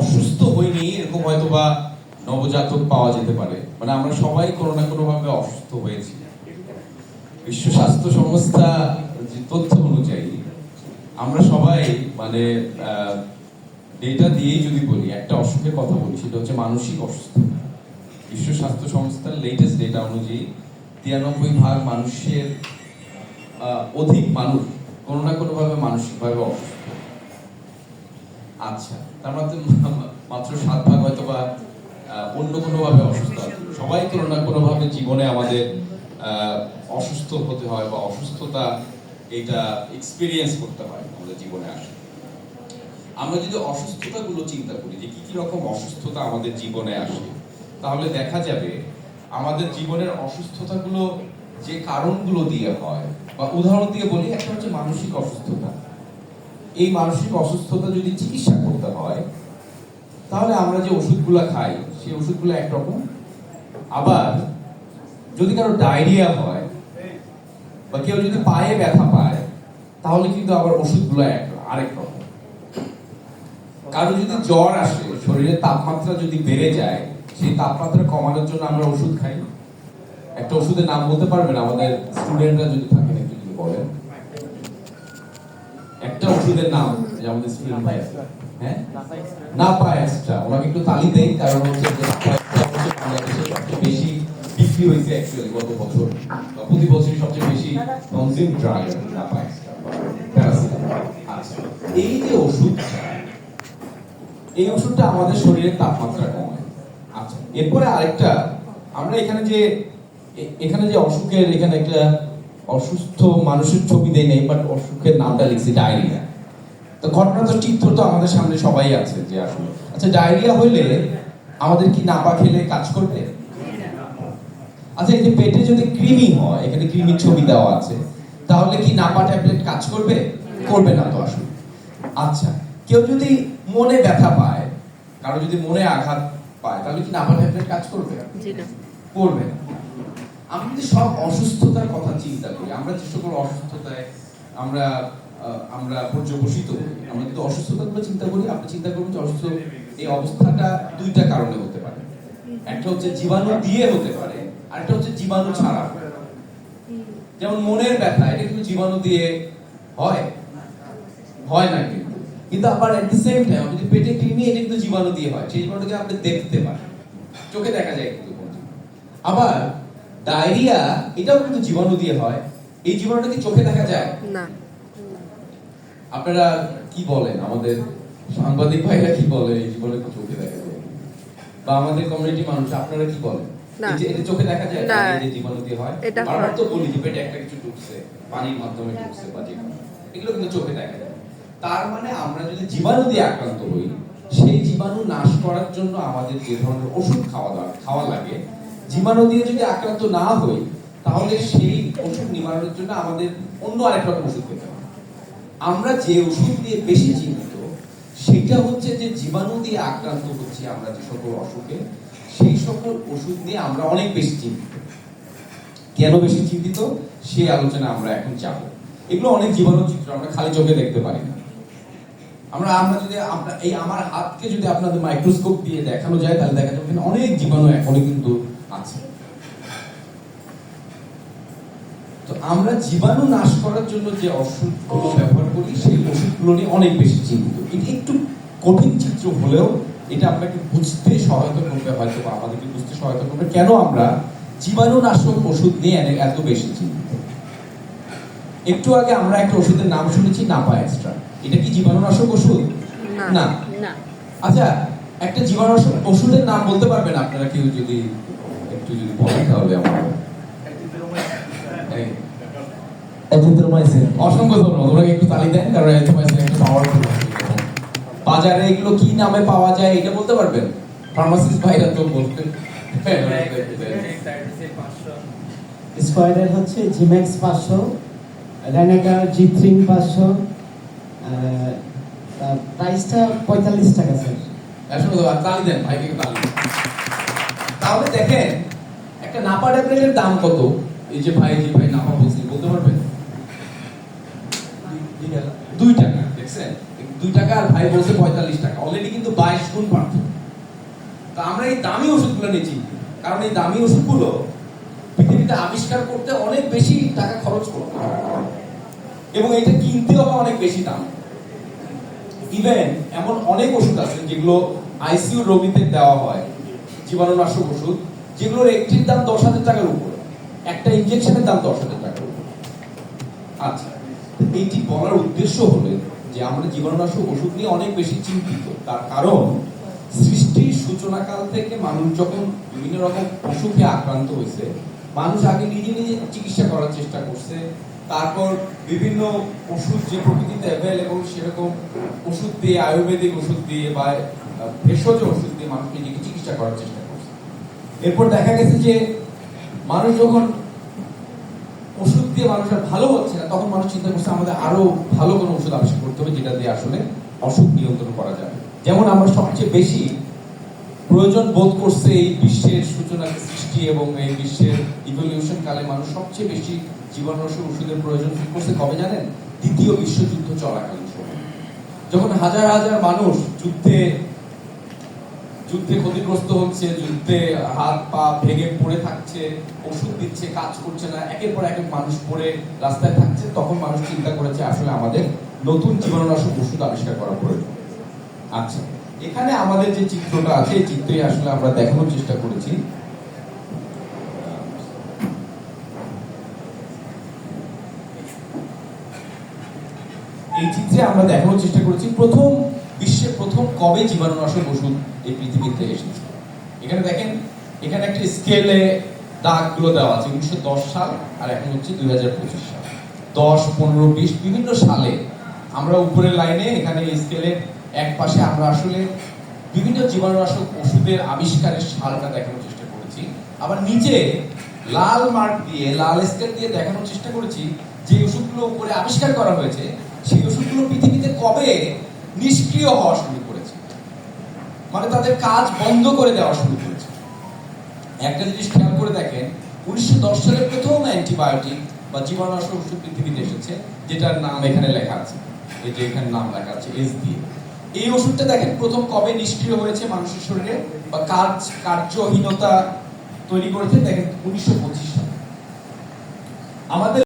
অসুস্থ হইনি এরকম হয়তো বা নবজাতক পাওয়া যেতে পারে, মানে আমরা সবাই কোনো না কোনো ভাবে অসুস্থ হয়েছি। বিশ্ব স্বাস্থ্য সংস্থা যে তথ্য অনুযায়ী আমরা সবাই মানে ডেটা দিয়েই যদি বলি, একটা অসুখের কথা বলি, সেটা হচ্ছে মানসিক অসুস্থতা। বিশ্ব স্বাস্থ্য সংস্থার লেটেস্ট ডেটা অনুযায়ী 93% মানুষের অধিক মানুষ কোনো না কোনো ভাবে মানসিকভাবে অসুস্থ। আচ্ছা, তার মধ্যে মাত্র 7% হয়তো বা অন্য কোনো ভাবে অসুস্থ আছে। সবাই কোনো না কোনো ভাবে জীবনে আমাদের অসুস্থ হতে হয় বা অসুস্থতা এটা এক্সপিরিয়েন্স করতে হয় আমাদের জীবনে আসে। আমরা যদি অসুস্থতাগুলো চিন্তা করি যে কি কি রকম অসুস্থতা আমাদের জীবনে আসে, তাহলে দেখা যাবে আমাদের জীবনের অসুস্থতাগুলো যে কারণগুলো দিয়ে হয়, বা উদাহরণ দিয়ে বলি, একটা হচ্ছে মানসিক অসুস্থতা। এই মানসিক অসুস্থতা যদি চিকিৎসা করতে হয়, তাহলে আমরা যে ওষুধগুলো খাই সেই ওষুধগুলো একরকম। আবার যদি কারো ডায়রিয়া হয় বা কেউ যদি পায়ে ব্যথা পায়, তাহলে কিন্তু আবার ওষুধগুলো আরেক রকম। কারো যদি জ্বর আসে, শরীরের তাপমাত্রা যদি বেড়ে যায়, সেই তাপমাত্রা কমানোর জন্য আমরা ওষুধ খাই। একটা ওষুধের নাম বলতে পারবেন আমাদের স্টুডেন্টরা যদি থাকেন, একটু যদি বলেন একটা ওষুধের নাম যে আমাদের স্টুডেন্ট ভাই। হ্যাঁ, নাপা এক্সট্রা। ওনাকে একটু তালি দেই, কারণ হচ্ছে যে বাংলাদেশে সবচেয়ে বেশি বিক্রি হয়েছে অ্যাকচুয়ালি গত বছর, প্রতি বছরই সবচেয়ে বেশি consume drug Napa extra paracetamol. আচ্ছা, এই যে ওষুধটা, এই ওষুধটা আমাদের শরীরের তাপমাত্রা কমায়। আচ্ছা, এরপরে আরেকটা, আমরা এখানে যে অসুখের এখানে একটা অসুস্থ মানুষের ছবি দেয় নেই, বাট অসুখের নামটা লিখছি ডায়রিয়া। তো ঘটনা তো চিত্র তো আমাদের সামনে সবাই আছে যে আসলে, আচ্ছা, ডায়রিয়া হইলে আমাদের কি নাপা খেলে কাজ করবে? আচ্ছা, এই যে পেটে যদি কৃমি হয়, এখানে কৃমির ছবি দেওয়া আছে, তাহলে কি নাপা ট্যাবলেট কাজ করবে? করবে না তো আসলে। আচ্ছা, কেউ যদি মনে ব্যথা পায়, কারো যদি মনে আঘাত পায়, তাহলে কি নাপা ট্যাবলেট কাজ করবে? করবে না। আমরা যদি সব অসুস্থতার কথা চিন্তা করি, আমরা যে সকল অসুস্থতায় আমরা পর্যবসিত হই, আমরা কিন্তু অসুস্থতাগুলো চিন্তা করি, আপনি চিন্তা করুন যে অসুস্থ এই অবস্থাটা দুইটা কারণে হতে পারে। একটা হচ্ছে জীবাণু দিয়ে হতে পারে, আর একটা হচ্ছে জীবাণু ছাড়া। যেমন মনের ব্যথা, এটা কিন্তু জীবাণু দিয়ে হয় না কিন্তু আবার এট দ্য সেম টাইম যদি পেটে কৃমি, এটা কিন্তু জীবাণু দিয়ে হয়। সেই জীবাণুকে আপনি দেখতে পারেন, চোখে দেখা যায় কিন্তু। আবার ডায়রিয়া, এটাও কিন্তু জীবাণু দিয়ে হয়। এই জীবাণুটা কি চোখে দেখা যায় না? আপনারা কি বলেন, আমাদের সাংবাদিক ভাইরা কি বলে, এই জীবাণু কি চোখে দেখা যায়? বা আমাদের কমিউনিটি মানুষ, আপনারা কি বলেন, এটা চোখে দেখা যায় না? এই জীবাণু দিয়ে হয়। আমরা তো বলি যে পেটে একটা কিছু ঢুকছে, পানির মাধ্যমে ঢুকছে বা যেগুলো, এগুলো কিন্তু চোখে দেখা যায়। তার মানে আমরা যদি জীবাণু দিয়ে আক্রান্ত হই, সেই জীবাণু নাশ করার জন্য আমাদের যে ধরনের ওষুধ খাওয়া লাগে, জীবাণু দিয়ে যদি আক্রান্ত না হই, তাহলে সেই ওষুধ নিবারণের জন্য আমাদের অন্য আরেক রকম ওষুধ খেতে হবে। আমরা যে ওষুধ দিয়ে বেশি চিন্তিত, সেটা হচ্ছে যে জীবাণু দিয়ে আক্রান্ত হচ্ছে আমরা যে সকল অসুখে, সেই সকল ওষুধ দিয়ে আমরা অনেক বেশি চিন্তিত। কেন বেশি চিন্তিত, সেই আলোচনা আমরা এখন যাব। এগুলো অনেক জীবাণু চিত্র আমরা খালি চোখে দেখতে পারি না। আমরা যদি এই আমার হাতকে যদি আপনাদের মাইক্রোস্কোপ দিয়ে দেখানো যায়, তাহলে দেখা যাবে অনেক জীবাণু এখনো কিন্তু আছে। তো আমরা জীবাণু নাশ করার জন্য যে ওষুধগুলো ব্যবহার করি, সেই ওষুধগুলো নিয়ে অনেক বেশি চিন্তিত। এটা একটু কঠিন চিত্র হলেও এটা আপনাকে বুঝতে সহায়তা করবে, হয়তো আমাদেরকে বুঝতে সহায়তা করবে কেন আমরা জীবাণুনাশক ওষুধ নিয়ে এত বেশি চিন্তিত। একটু আগে আমরা একটা ওষুধের নাম শুনেছি, নাপা এক্সট্রা। এটা কি জীবাণুনাশক ওষুধ? না। আচ্ছা, একটা জীবাণুনাশক ওষুধের নাম বলতে পারবেন আপনারা কেউ? যদি একটু যদি বলেন তাহলে আমার অসংখ্য ধন্যবাদ। ওনাকে একটু তালি দেন, কারণ এরিথ্রোমাইসিন একটা পাওয়ারফুল। বাজারে এগুলো কি নামে পাওয়া যায় এটা বলতে পারবেন? ফার্মাসিস্ট ভাইরা তো বলতেন। স্কোয়াডের হচ্ছে জিম্যাক্স 500, রেনেকার জিথ্রিন 500, প্রাইসটা 45 টাকা স্যার। আসলে তালি দেন ভাইকে, তালি। তাহলে দেখেন একটা নাপা ট্যাবলেটের দাম কত। এই যে ভাই নাপা বলতে পারবেন? 2 টাকা। দেখছেন, 2 টাকা আর ভাই বলছে 45 টাকা, অলরেডি কিন্তু 22 গুণ পার্থক্য। তা আমরা এই দামি ওষুধগুলো নিচ্ছি, কারণ এই দামি ওষুধগুলো পৃথিবীতে আবিষ্কার করতে অনেক বেশি টাকা খরচ করতে হয় এবং এটা কিনতেও অনেক বেশি দাম। ইভেন এমন অনেক ওষুধ আছে যেগুলো আইসিইউ রোগীদের দেওয়া হয়, জীবাণুনাশক ওষুধ, যেগুলোর একটির দাম 10,000 টাকার উপরে, একটা ইনজেকশনের দাম 10,000 টাকার উপরে। আচ্ছা, এইটি বলার উদ্দেশ্য হলো যে আমরা জীবাণুনাশক ওষুধ নিয়ে অনেক বেশি চিন্তিত। তার কারণ সৃষ্টির সূচনাকাল থেকে মানুষ যখন বিভিন্ন রকম অসুখে আক্রান্ত হয়েছে, মানুষ আগে নিজে নিজে চিকিৎসা করার চেষ্টা করছে, তারপর বিভিন্ন ওষুধ যে প্রকৃতিতে অ্যাভেলেবল সেরকম ওষুধ দিয়ে, আয়ুর্বেদিক ওষুধ দিয়ে বা ভেষজ ওষুধ দিয়ে মানুষ নিজেকে চিকিৎসা করার চেষ্টা করছে। এরপর দেখা গেছে যে মানুষ যখন ওষুধ দিয়ে মানুষের ভালো হচ্ছে না, তখন মানুষ চিন্তা করছে আমাদের আরো ভালো কোনো ওষুধ আবিষ্কার করতে হবে যেটা দিয়ে আসলে অসুখ নিয়ন্ত্রণ করা যাবে। যেমন আমরা সবচেয়ে বেশি প্রয়োজন বোধ করছে এই বিশ্বের সূচনা সৃষ্টি এবং এই বিশ্বের ইভলিউশন কালে মানুষ সবচেয়ে বেশি জীবাণুনাশক ওষুধের প্রয়োজন করছে কবে জানেন? দ্বিতীয় বিশ্বযুদ্ধ চলাকালীন সময়, যখন হাজার হাজার মানুষ যুদ্ধে ক্ষতিগ্রস্ত হচ্ছে, যুদ্ধে হাত পা ভেঙে পড়ে থাকছে, ওষুধ দিচ্ছে, কাজ করছে না, একের পর এক মানুষ পড়ে রাস্তায় থাকছে, তখন মানুষ চিন্তা করেছে আসলে আমাদের নতুন জীবাণুনাশক ওষুধ আবিষ্কার করা প্রয়োজন। আচ্ছা, এখানে আমাদের যে চিত্রটা আছে এই চিত্রই আসলে আমরা দেখানোর চেষ্টা করেছি। এই চিত্রে আমরা দেখানোর চেষ্টা করেছি বিশ্বের প্রথম কবে জীবাণুনাশক ওষুধ এই পৃথিবীতে এসেছে। এখানে দেখেন, এখানে একটা স্কেলে দাগগুলো দেওয়া আছে, 1910 সাল আর এখন হচ্ছে 2025 সাল, 10, 15, 20 বিভিন্ন সালে। আমরা উপরের লাইনে এখানে স্কেলের এক পাশে আমরা আসলে বিভিন্ন জীবাণুনাশক ওষুধের আবিষ্কারের সালটা দেখানোর চেষ্টা করেছি, আবার নিচে লাল মার্ক দিয়ে, লাল স্কেল দিয়ে দেখানোর চেষ্টা করেছি যে ওষুধগুলো উপরে আবিষ্কার করা হয়েছে সেই ওষুধগুলো পৃথিবীতে কবে নিষ্ক্রিয় হওয়া শুরু করেছে, মানে তাদের কাজ বন্ধ করে দেওয়া শুরু করেছে। একটা জিনিস খেয়াল করে দেখেন, 1910 সালে প্রথম অ্যান্টিবায়োটিক বা জীবাণুনাশক ওষুধ পৃথিবীতে এসেছে, যেটার নাম এখানে লেখা আছে, এই যে এখানে নাম লেখা আছে এস দিয়ে। এই ওষুধটা দেখেন প্রথম কবে নিষ্ক্রিয় হয়েছে মানুষের শরীরে বা কার্যহীনতা তৈরি করেছে, দেখেন 1925 সালে। আমাদের